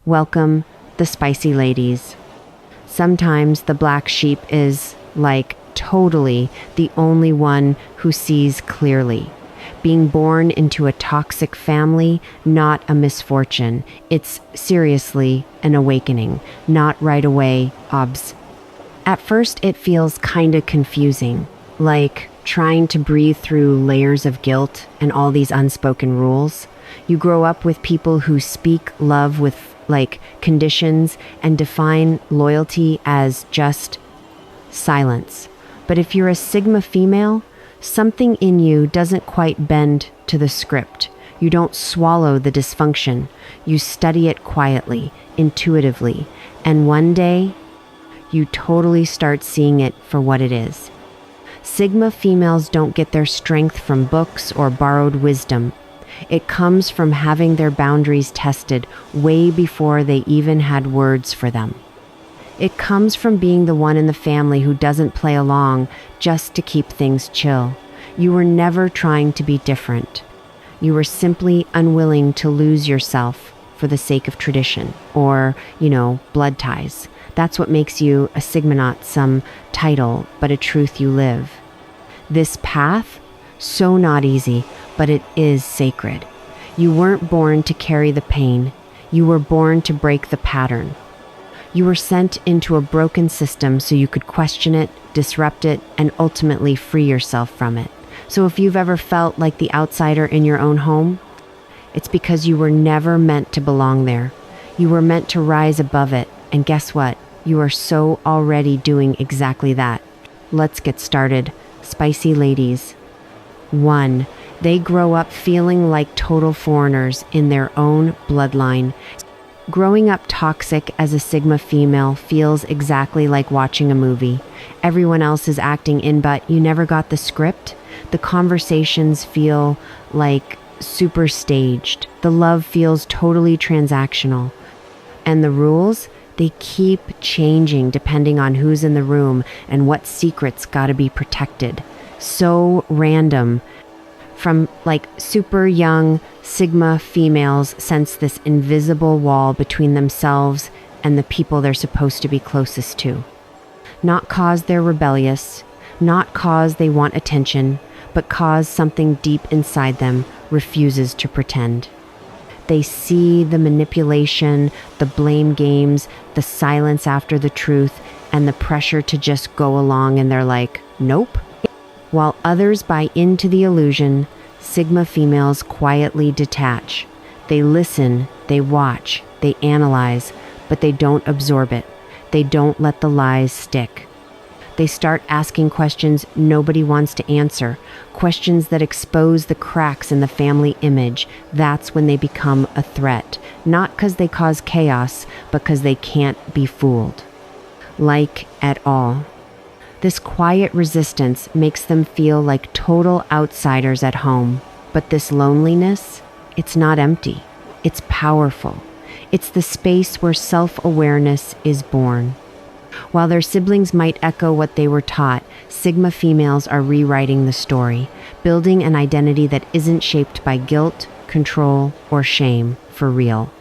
Welcome, the spicy ladies. Sometimes the black sheep is, like, totally the only one who sees clearly. Being born into a toxic family, not a misfortune. It's seriously an awakening, not right away, obs. At first, it feels kinda confusing, like trying to breathe through layers of guilt and all these unspoken rules. You grow up with people who speak love with, like, conditions and define loyalty as just silence. But if you're a Sigma female, something in you doesn't quite bend to the script. You don't swallow the dysfunction. You study it quietly, intuitively, and one day, you totally start seeing it for what it is. Sigma females don't get their strength from books or borrowed wisdom. It comes from having their boundaries tested way before they even had words for them. It comes from being the one in the family who doesn't play along just to keep things chill. You were never trying to be different. You were simply unwilling to lose yourself for the sake of tradition or, blood ties. That's what makes you a Sigma, not some title, but a truth you live. This path, so not easy, but it is sacred. You weren't born to carry the pain. You were born to break the pattern. You were sent into a broken system so you could question it, disrupt it, and ultimately free yourself from it. So if you've ever felt like the outsider in your own home, it's because you were never meant to belong there. You were meant to rise above it. And guess what? You are so already doing exactly that. Let's get started. Spicy ladies. 1. They grow up feeling like total foreigners in their own bloodline. Growing up toxic as a Sigma female feels exactly like watching a movie. Everyone else is acting in, but you never got the script. The conversations feel like super staged. The love feels totally transactional. And the rules, they keep changing depending on who's in the room and what secrets gotta be protected. So random. From super young Sigma females sense this invisible wall between themselves and the people they're supposed to be closest to. Not cause they're rebellious, not cause they want attention, but cause something deep inside them refuses to pretend. They see the manipulation, the blame games, the silence after the truth, and the pressure to just go along, and they're like, nope. While others buy into the illusion, Sigma females quietly detach. They listen, they watch, they analyze, but they don't absorb it. They don't let the lies stick. They start asking questions nobody wants to answer, questions that expose the cracks in the family image. That's when they become a threat, not because they cause chaos, but because they can't be fooled. At all. This quiet resistance makes them feel like total outsiders at home. But this loneliness, it's not empty. It's powerful. It's the space where self-awareness is born. While their siblings might echo what they were taught, Sigma females are rewriting the story, building an identity that isn't shaped by guilt, control, or shame, for real.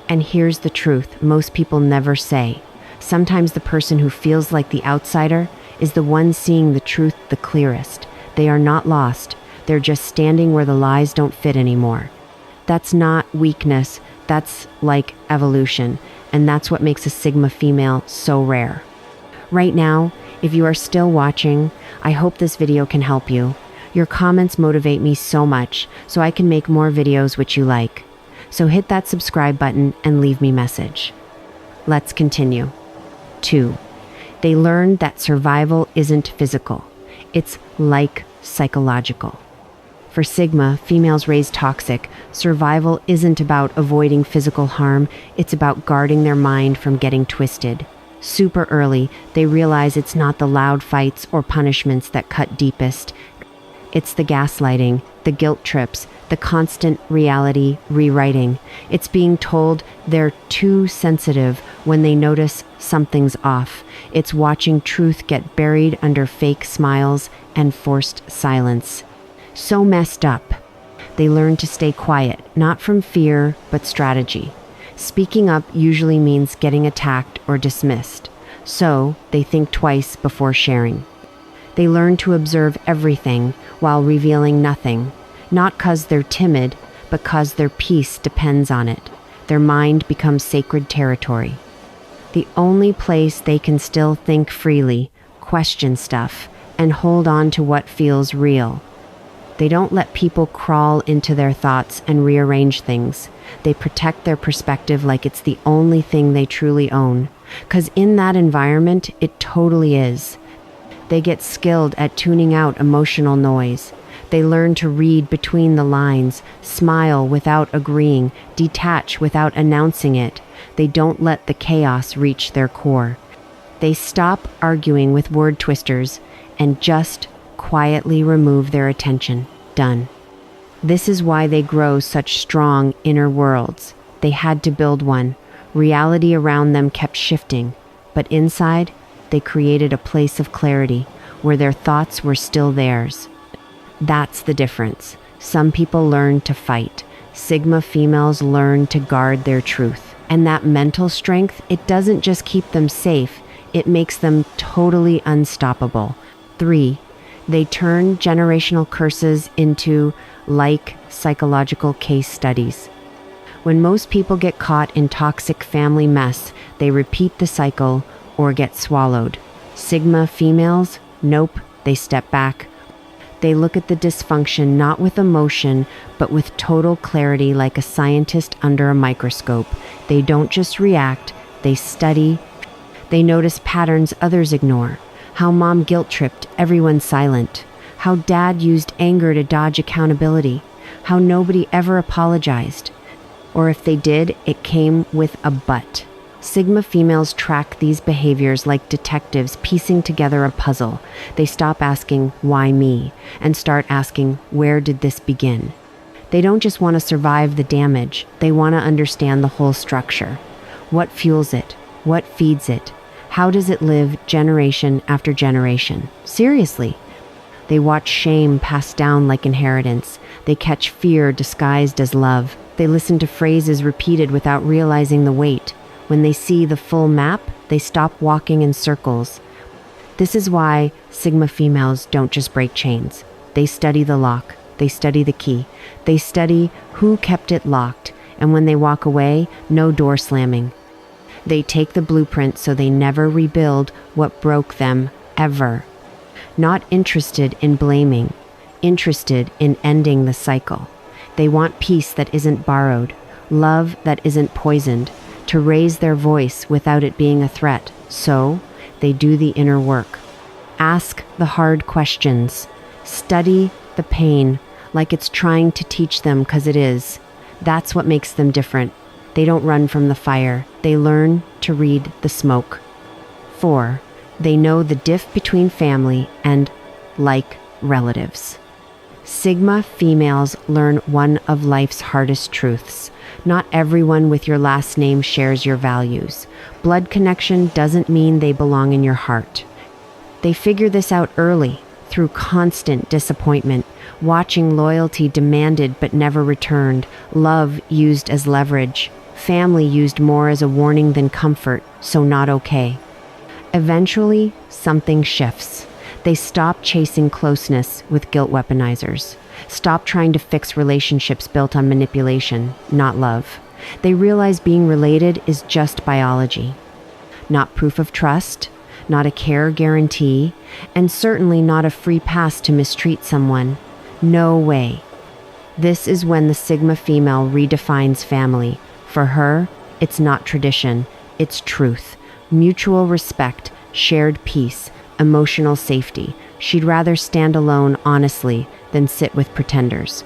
And here's the truth most people never say. Sometimes the person who feels like the outsider is the one seeing the truth the clearest. They are not lost. They're just standing where the lies don't fit anymore. That's not weakness. That's evolution. And that's what makes a Sigma female so rare. Right now, if you are still watching, I hope this video can help you. Your comments motivate me so much, so I can make more videos which you like. So hit that subscribe button and leave me a message. Let's continue. 2. They learned that survival isn't physical. It's psychological. For Sigma, females raised toxic, survival isn't about avoiding physical harm, it's about guarding their mind from getting twisted. Super early, they realize it's not the loud fights or punishments that cut deepest. It's the gaslighting, the guilt trips, the constant reality rewriting. It's being told they're too sensitive when they notice something's off. It's watching truth get buried under fake smiles and forced silence. So messed up. They learn to stay quiet, not from fear, but strategy. Speaking up usually means getting attacked or dismissed, so they think twice before sharing. They learn to observe everything while revealing nothing, not 'cause they're timid, but 'cause their peace depends on it. Their mind becomes sacred territory. The only place they can still think freely, question stuff, and hold on to what feels real. They don't let people crawl into their thoughts and rearrange things. They protect their perspective like it's the only thing they truly own. 'Cause in that environment, it totally is. They get skilled at tuning out emotional noise. They learn to read between the lines, smile without agreeing, detach without announcing it. They don't let the chaos reach their core. They stop arguing with word twisters and just quietly remove their attention. Done. This is why they grow such strong inner worlds. They had to build one. Reality around them kept shifting, but inside, they created a place of clarity where their thoughts were still theirs. That's the difference. Some people learn to fight. Sigma females learn to guard their truth. And that mental strength, it doesn't just keep them safe, it makes them totally unstoppable. 3. They turn generational curses into psychological case studies. When most people get caught in toxic family mess, they repeat the cycle or get swallowed. Sigma females, nope, they step back. They look at the dysfunction not with emotion, but with total clarity like a scientist under a microscope. They don't just react, they study. They notice patterns others ignore. How mom guilt-tripped everyone silent. How dad used anger to dodge accountability. How nobody ever apologized. Or if they did, it came with a but. Sigma females track these behaviors like detectives piecing together a puzzle. They stop asking, why me? And start asking, where did this begin? They don't just want to survive the damage, they want to understand the whole structure. What fuels it? What feeds it? How does it live generation after generation? Seriously. They watch shame passed down like inheritance. They catch fear disguised as love. They listen to phrases repeated without realizing the weight. When they see the full map, they stop walking in circles. This is why Sigma females don't just break chains. They study the lock. They study the key. They study who kept it locked. And when they walk away, no door slamming. They take the blueprint so they never rebuild what broke them, ever. Not interested in blaming, interested in ending the cycle. They want peace that isn't borrowed, love that isn't poisoned, to raise their voice without it being a threat. So, they do the inner work. Ask the hard questions. Study the pain like it's trying to teach them, 'cause it is. That's what makes them different. They don't run from the fire. They learn to read the smoke. 4. They know the diff between family and like relatives. Sigma females learn one of life's hardest truths. Not everyone with your last name shares your values. Blood connection doesn't mean they belong in your heart. They figure this out early, through constant disappointment, watching loyalty demanded but never returned, love used as leverage, family used more as a warning than comfort, so not okay. Eventually, something shifts. They stop chasing closeness with guilt weaponizers. Stop trying to fix relationships built on manipulation, not love. They realize being related is just biology. Not proof of trust, not a care guarantee, and certainly not a free pass to mistreat someone. No way. This is when the Sigma female redefines family. For her, it's not tradition, it's truth. Mutual respect, shared peace, emotional safety. She'd rather stand alone honestly than sit with pretenders.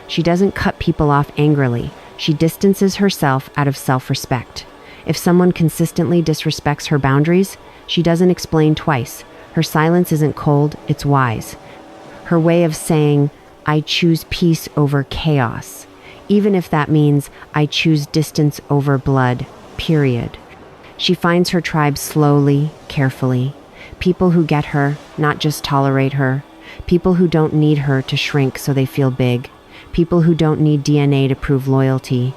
She doesn't cut people off angrily. She distances herself out of self-respect. If someone consistently disrespects her boundaries, she doesn't explain twice. Her silence isn't cold, it's wise. Her way of saying, I choose peace over chaos, even if that means I choose distance over blood, period. She finds her tribe slowly, carefully. People who get her, not just tolerate her. People who don't need her to shrink so they feel big. People who don't need DNA to prove loyalty.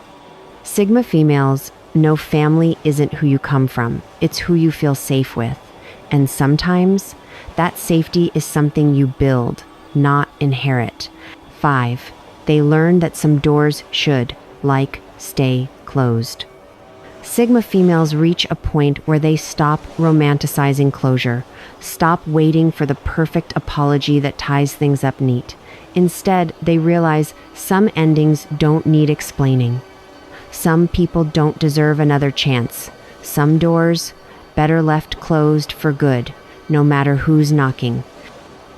Sigma females know family isn't who you come from, it's who you feel safe with. And sometimes that safety is something you build, not inherit. 5. They learn that some doors should, stay closed. Sigma females reach a point where they stop romanticizing closure, stop waiting for the perfect apology that ties things up neat. Instead, they realize some endings don't need explaining. Some people don't deserve another chance. Some doors, better left closed for good, no matter who's knocking.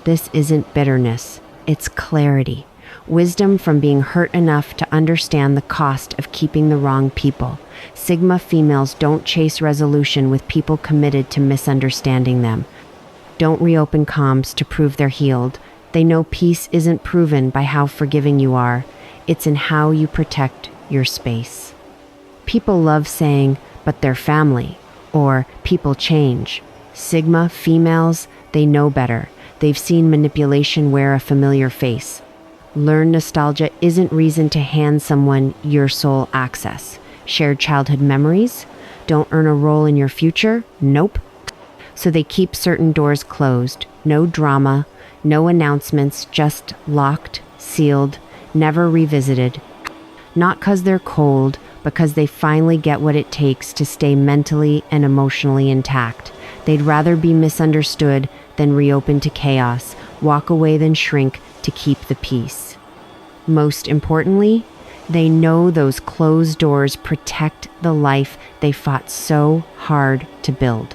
This isn't bitterness, it's clarity. Wisdom from being hurt enough to understand the cost of keeping the wrong people. Sigma females don't chase resolution with people committed to misunderstanding them. Don't reopen comms to prove they're healed. They know peace isn't proven by how forgiving you are. It's in how you protect your space. People love saying, but they're family, or people change. Sigma females, they know better. They've seen manipulation wear a familiar face. Learn nostalgia isn't reason to hand someone your soul access. Shared childhood memories don't earn a role in your future? Nope. So they keep certain doors closed. No drama, no announcements, just locked, sealed, never revisited. Not 'cause they're cold, because they finally get what it takes to stay mentally and emotionally intact. They'd rather be misunderstood than reopen to chaos, walk away than shrink to keep the peace. Most importantly, they know those closed doors protect the life they fought so hard to build.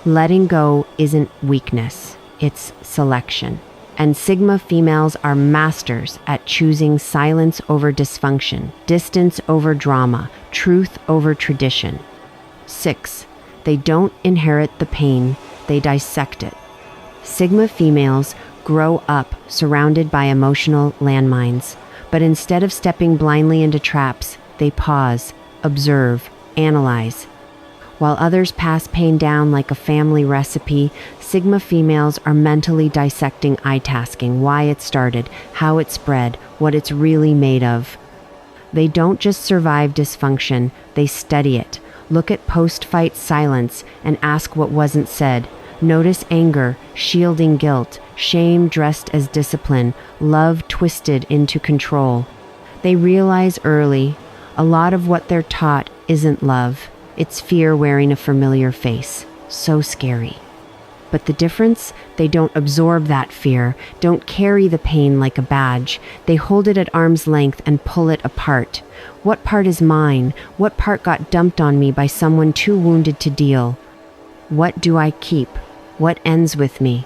Letting go isn't weakness, it's selection. And Sigma females are masters at choosing silence over dysfunction, distance over drama, truth over tradition. 6. They don't inherit the pain, they dissect it. Sigma females grow up surrounded by emotional landmines, but instead of stepping blindly into traps, they pause, observe, analyze. While others pass pain down like a family recipe, Sigma females are mentally dissecting eye-tasking, why it started, how it spread, what it's really made of. They don't just survive dysfunction, they study it. Look at post-fight silence and ask what wasn't said. Notice anger, shielding guilt, shame dressed as discipline, love twisted into control. They realize early, a lot of what they're taught isn't love. It's fear wearing a familiar face. So scary. But the difference? They don't absorb that fear, don't carry the pain like a badge. They hold it at arm's length and pull it apart. What part is mine? What part got dumped on me by someone too wounded to deal? What do I keep? What ends with me?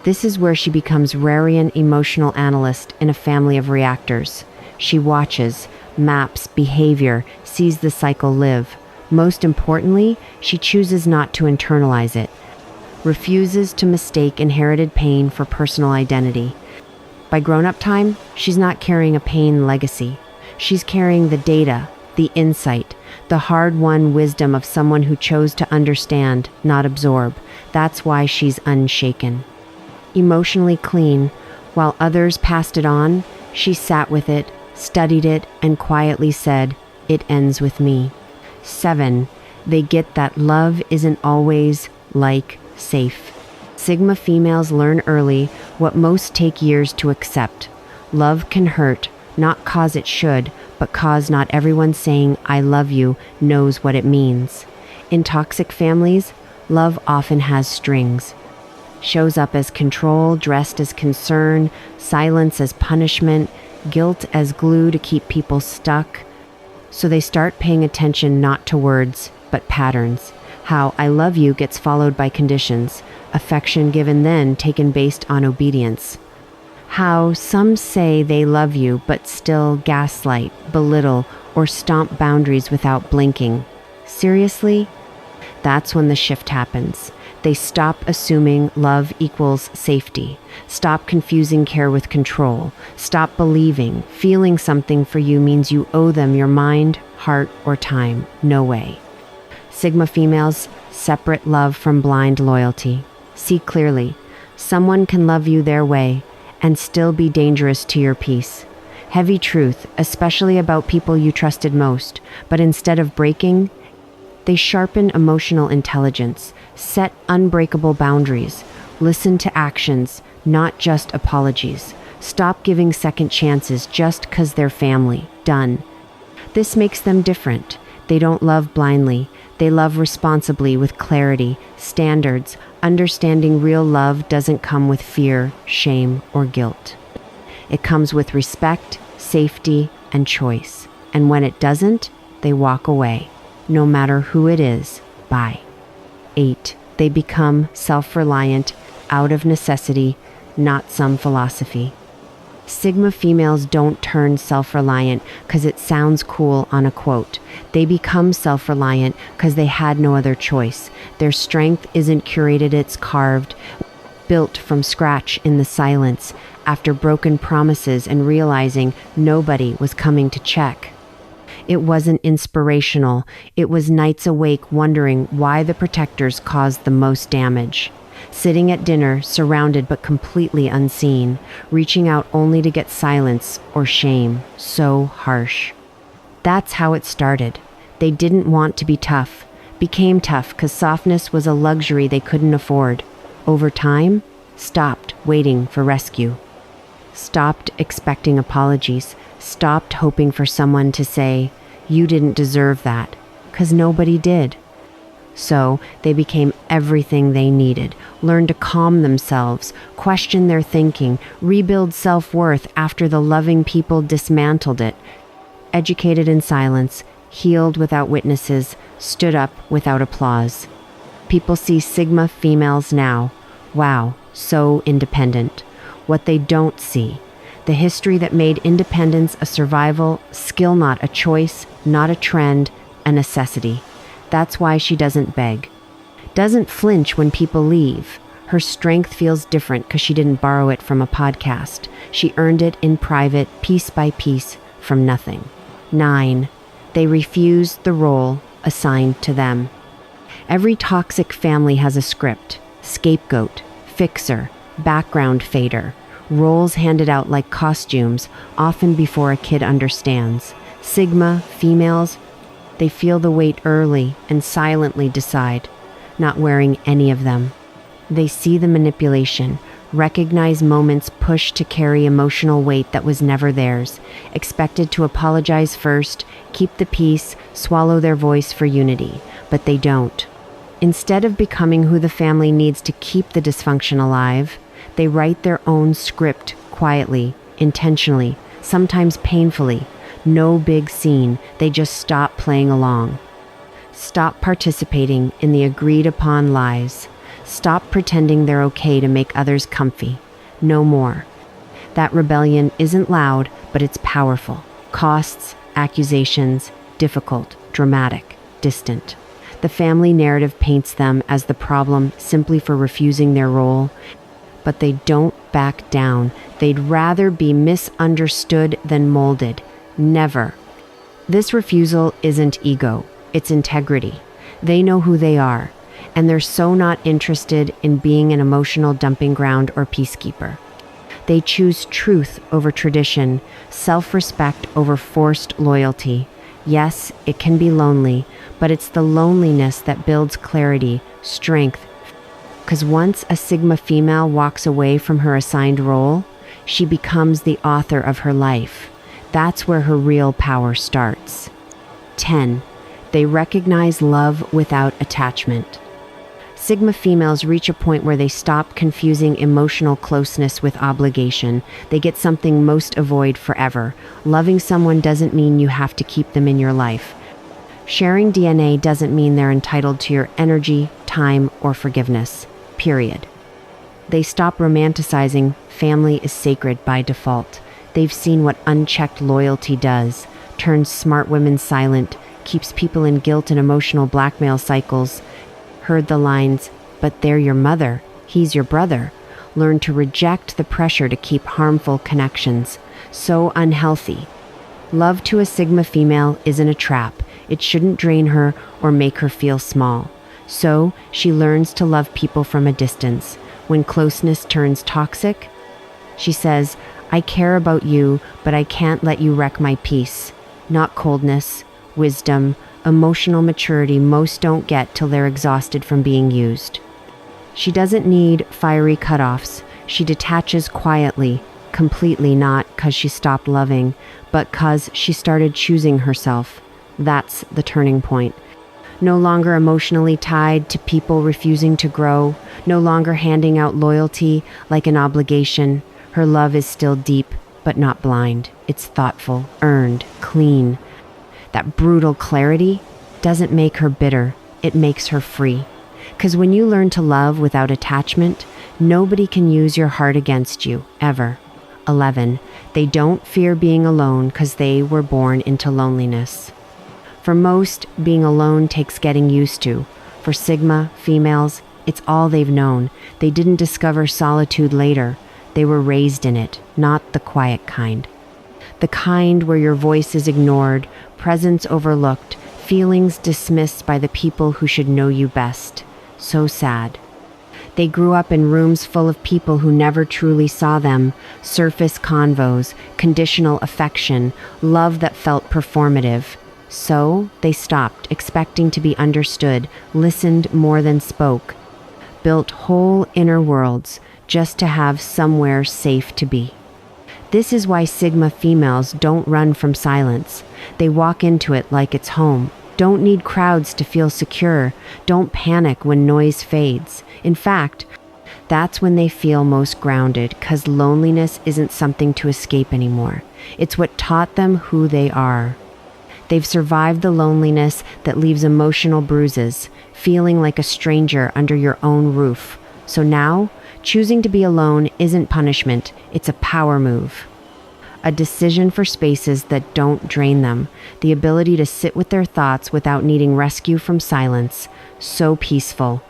This is where she becomes Rarian emotional analyst in a family of reactors. She watches, maps behavior, sees the cycle live. Most importantly, she chooses not to internalize it, refuses to mistake inherited pain for personal identity. By grown-up time, she's not carrying a pain legacy. She's carrying the data, the insight, the hard-won wisdom of someone who chose to understand, not absorb. That's why she's unshaken. Emotionally clean, while others passed it on, she sat with it, studied it, and quietly said, "It ends with me." 7. They get that love isn't always safe. Sigma females learn early what most take years to accept. Love can hurt, not cause it should, but cause not everyone saying "I love you" knows what it means. In toxic families, love often has strings. Shows up as control, dressed as concern, silence as punishment, guilt as glue to keep people stuck. So they start paying attention not to words, but patterns. How "I love you" gets followed by conditions, affection given then taken based on obedience. How some say they love you but still gaslight, belittle, or stomp boundaries without blinking. Seriously? That's when the shift happens. They stop assuming love equals safety. Stop confusing care with control. Stop believing feeling something for you means you owe them your mind, heart, or time. No way. Sigma females separate love from blind loyalty. See clearly. Someone can love you their way and still be dangerous to your peace. Heavy truth, especially about people you trusted most, but instead of breaking, they sharpen emotional intelligence, set unbreakable boundaries, listen to actions, not just apologies. Stop giving second chances just 'cause they're family. Done. This makes them different. They don't love blindly. They love responsibly with clarity, standards. Understanding real love doesn't come with fear, shame, or guilt. It comes with respect, safety, and choice. And when it doesn't, they walk away, no matter who it is. Bye. 8. They become self-reliant out of necessity, not some philosophy. Sigma females don't turn self-reliant because it sounds cool on a quote. They become self-reliant because they had no other choice. Their strength isn't curated, it's carved, built from scratch in the silence, after broken promises and realizing nobody was coming to check. It wasn't inspirational. It was nights awake wondering why the protectors caused the most damage. Sitting at dinner, surrounded but completely unseen, reaching out only to get silence or shame, so harsh. That's how it started. They didn't want to be tough, became tough because softness was a luxury they couldn't afford. Over time, stopped waiting for rescue. Stopped expecting apologies, stopped hoping for someone to say, "You didn't deserve that," because nobody did. So they became everything they needed, learned to calm themselves, question their thinking, rebuild self-worth after the loving people dismantled it. Educated in silence, healed without witnesses, stood up without applause. People see Sigma females now. Wow, so independent. What they don't see, the history that made independence a survival skill, not a choice, not a trend, a necessity. That's why she doesn't beg, doesn't flinch when people leave. Her strength feels different because she didn't borrow it from a podcast. She earned it in private, piece by piece, from nothing. 9. They refuse the role assigned to them. Every toxic family has a script: scapegoat, fixer, background fader, roles handed out like costumes, often before a kid understands. Sigma females, they feel the weight early and silently decide, not wearing any of them. They see the manipulation, recognize moments pushed to carry emotional weight that was never theirs, expected to apologize first, keep the peace, swallow their voice for unity, but they don't. Instead of becoming who the family needs to keep the dysfunction alive, they write their own script quietly, intentionally, sometimes painfully. No big scene, they just stop playing along. Stop participating in the agreed-upon lies. Stop pretending they're okay to make others comfy. No more. That rebellion isn't loud, but it's powerful. Costs, accusations, difficult, dramatic, distant. The family narrative paints them as the problem simply for refusing their role, but they don't back down. They'd rather be misunderstood than molded. Never. This refusal isn't ego, it's integrity. They know who they are, and they're so not interested in being an emotional dumping ground or peacekeeper. They choose truth over tradition, self-respect over forced loyalty. Yes, it can be lonely, but it's the loneliness that builds clarity, strength. Because once a Sigma female walks away from her assigned role, she becomes the author of her life. That's where her real power starts. 10. They recognize love without attachment. Sigma females reach a point where they stop confusing emotional closeness with obligation. They get something most avoid forever. Loving someone doesn't mean you have to keep them in your life. Sharing DNA doesn't mean they're entitled to your energy, time, or forgiveness. Period. They stop romanticizing family is sacred by default. They've seen what unchecked loyalty does, turns smart women silent, keeps people in guilt and emotional blackmail cycles. Heard the lines, "But they're your mother, he's your brother." Learn to reject the pressure to keep harmful connections. So unhealthy. Love to a Sigma female isn't a trap. It shouldn't drain her or make her feel small. So she learns to love people from a distance. When closeness turns toxic, she says, I care about you, but I can't let you wreck my peace. Not coldness, wisdom, emotional maturity most don't get till they're exhausted from being used. She doesn't need fiery cutoffs. She detaches quietly, completely, not 'cause she stopped loving, but 'cause she started choosing herself. That's the turning point. No longer emotionally tied to people refusing to grow, no longer handing out loyalty like an obligation. Her love is still deep, but not blind. It's thoughtful, earned, clean. That brutal clarity doesn't make her bitter, it makes her free. 'Cause when you learn to love without attachment, nobody can use your heart against you, ever. 11. They don't fear being alone 'cause they were born into loneliness. For most, being alone takes getting used to. For Sigma females, it's all they've known. They didn't discover solitude later. They were raised in it, not the quiet kind. The kind where your voice is ignored, presence overlooked, feelings dismissed by the people who should know you best. So sad. They grew up in rooms full of people who never truly saw them, surface convos, conditional affection, love that felt performative. So they stopped expecting to be understood, listened more than spoke, built whole inner worlds just to have somewhere safe to be. This is why Sigma females don't run from silence. They walk into it like it's home. Don't need crowds to feel secure. Don't panic when noise fades. In fact, that's when they feel most grounded, 'cause loneliness isn't something to escape anymore. It's what taught them who they are. They've survived the loneliness that leaves emotional bruises, feeling like a stranger under your own roof. So now, choosing to be alone isn't punishment, it's a power move. A decision for spaces that don't drain them, the ability to sit with their thoughts without needing rescue from silence. So peaceful.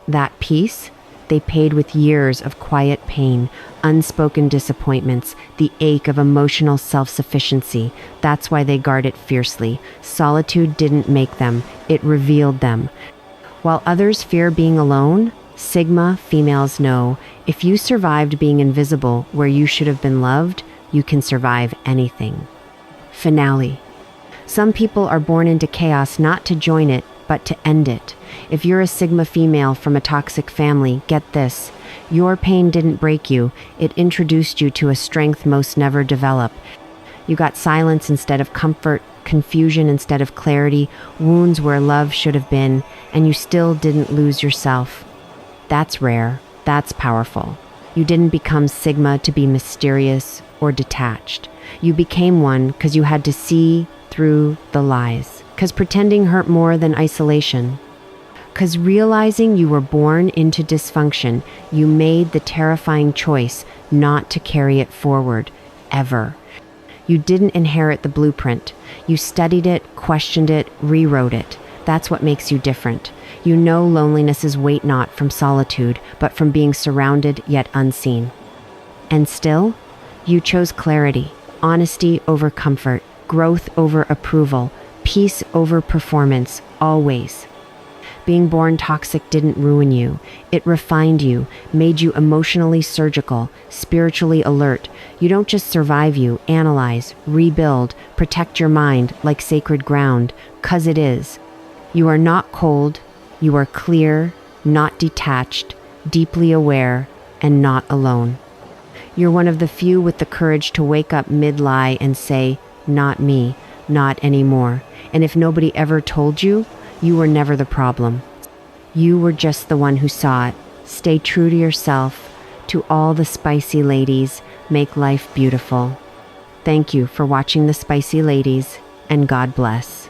That peace, they paid with years of quiet pain, unspoken disappointments, the ache of emotional self-sufficiency. That's why they guard it fiercely. Solitude didn't make them, it revealed them. While others fear being alone, Sigma females know if you survived being invisible where you should have been loved, you can survive anything. Finale. Some people are born into chaos not to join it, but to end it. If you're a Sigma female from a toxic family, get this. Your pain didn't break you, it introduced you to a strength most never develop. You got silence instead of comfort, confusion instead of clarity, wounds where love should have been, and you still didn't lose yourself. That's rare, that's powerful. You didn't become Sigma to be mysterious or detached. You became one because you had to see through the lies, because pretending hurt more than isolation. Because realizing you were born into dysfunction, you made the terrifying choice not to carry it forward, ever. You didn't inherit the blueprint. You studied it, questioned it, rewrote it. That's what makes you different. You know loneliness is weight not from solitude, but from being surrounded yet unseen. And still, you chose clarity, honesty over comfort, growth over approval, peace over performance, always. Being born toxic didn't ruin you. It refined you, made you emotionally surgical, spiritually alert. You don't just survive, you analyze, rebuild, protect your mind like sacred ground, 'cause it is. You are not cold, you are clear, not detached, deeply aware, and not alone. You're one of the few with the courage to wake up mid-lie and say, not me, not anymore. And if nobody ever told you, you were never the problem. You were just the one who saw it. Stay true to yourself. To all the spicy ladies, make life beautiful. Thank you for watching The Spicy Ladies, and God bless.